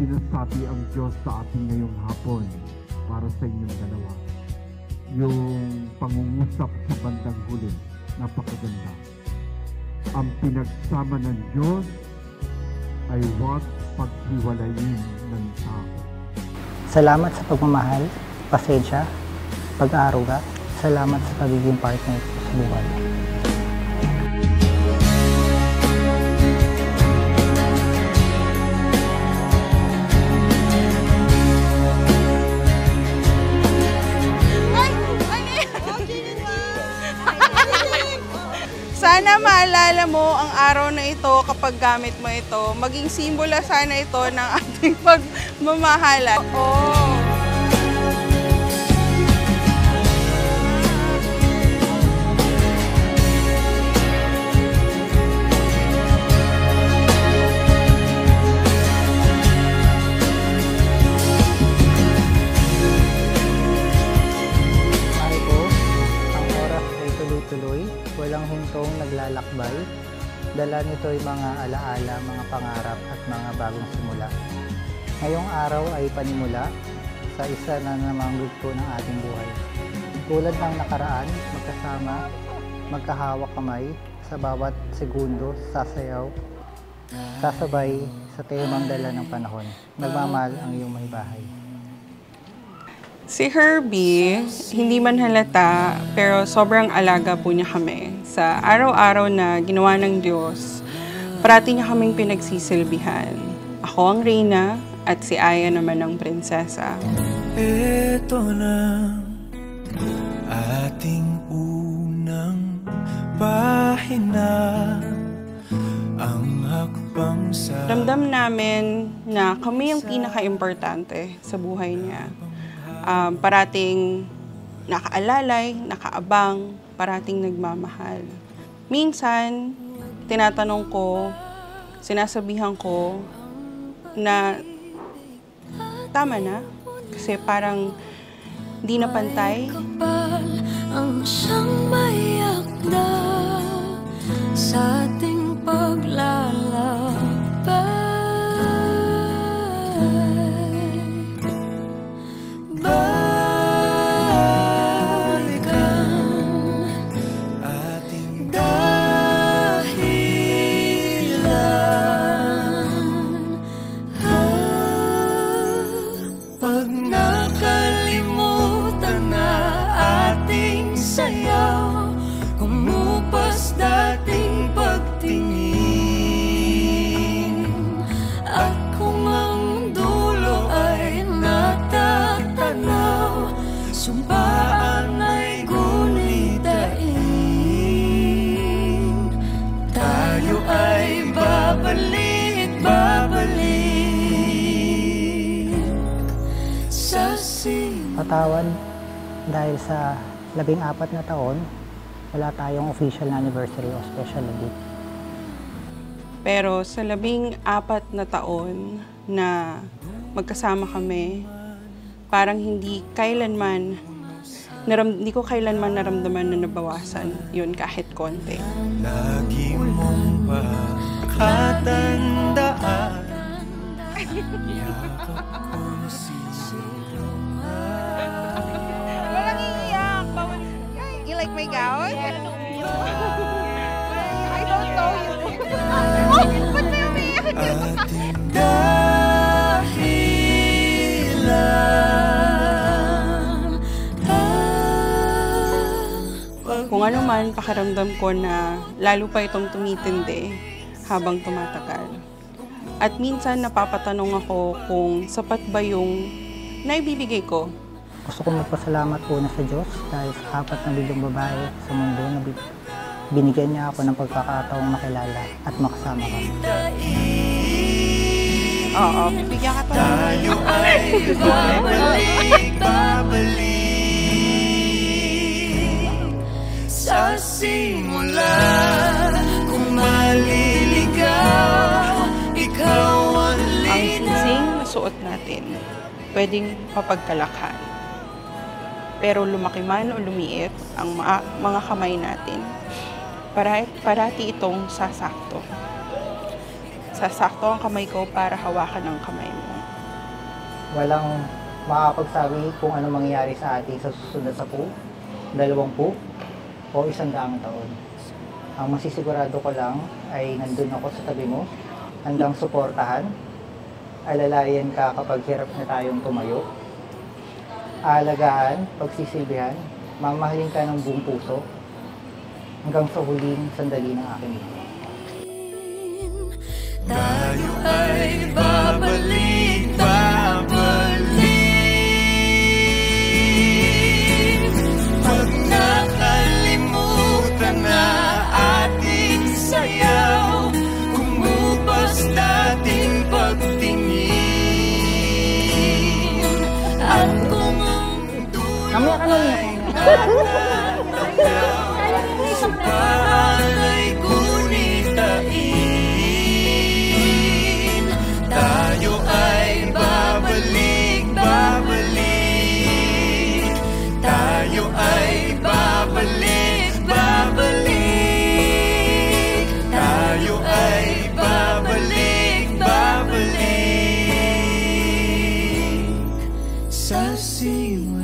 sinasabi ang Diyos sa atin ngayong hapon para sa inyong dalawa. Yung pangungusap sa bandang huli, napakaganda. Ang pinagsama ng Diyos ay huwag paghiwalayin ng tao. Salamat sa pagmamahal, pasensya, pag-aaruga. Salamat sa pagiging partner ko sa buhay. Sana maalala mo ang araw na ito kapag gamit mo ito. Maging simbolo sana ito ng ating pagmamahala. Tuloy, walang huntong naglalakbay. Dala nito ay mga alaala, mga pangarap at mga bagong simula. Ngayong araw ay panimula sa isa na namang yugto ng ating buhay. Tulad ng nakaraan, magkasama, magkahawak kamay, sa bawat segundo, sasayaw, sasabay sa temang dala ng panahon. Nagmamahal ang iyong may bahay. Si Herbie, hindi man halata, pero sobrang alaga po niya kami. Sa araw-araw na ginawa ng Diyos, parati niya kaming pinagsisilbihan. Ako ang reyna at si Aya naman ang prinsesa. Ito na ating unang pahina, ang hakbang sa... Ramdam namin na kami ang pinaka-importante sa buhay niya. Parating nakaalalay, nakaabang, parating nagmamahal. Minsan, tinatanong ko, sinasabihan ko na tama na. Kasi parang di na pantay. Ang siyang mayakda sa ating paglalakbay. Patawad dahil sa 14 na taon, wala tayong official na anniversary o special date. Pero sa 14 na taon na magkasama kami, parang hindi ko kailanman naramdaman na nabawasan yun kahit konti. Lagi mong pakatandaan, yakap ko si Walang iiyak! You like my gown? I don't know you. Oh! Ba't may umiiyak? ating dahilan. Kung ano man, pakiramdam ko na lalo pa itong tumitindi habang tumatagal. At minsan napapatanong ako kung sapat ba yung naibibigay ko. Gusto ko magpasalamat po na sa Diyos dahil sa 4 na bilyong babae sa mundo na binigyan niya ako ng pagkakataong makilala at makasama kami. Oo, bibigyan ka pa. Tayo ay babalik sa simula. Kung maliligaw, ikaw ang Ang singsing na suot natin, pwedeng mapagkalakhan. Pero lumaki man o lumiit ang mga kamay natin, parati itong sasakto. Sasakto ang kamay ko para hawakan ang kamay mo. Walang makakapagsabi kung ano mangyayari sa atin sa susunod na 10, 20, o 100 taon. Ang masisigurado ko lang ay nandun ako sa tabi mo, handang suportahan, alalayan ka kapag hirap na tayong tumayo, aalagaan, pagsisilbihan, mamahalin ka ng buong puso, hanggang sa huling sandali ng aking buhay. Tayo ay babalik, pag nakalimutan na ating sayaw, kumupas dating pagtingin, at kung ang Mamaya ka nun. pala'y gunitain, tayo ay babalik, tayo ay babalik, tayo ay babalik, sa simula.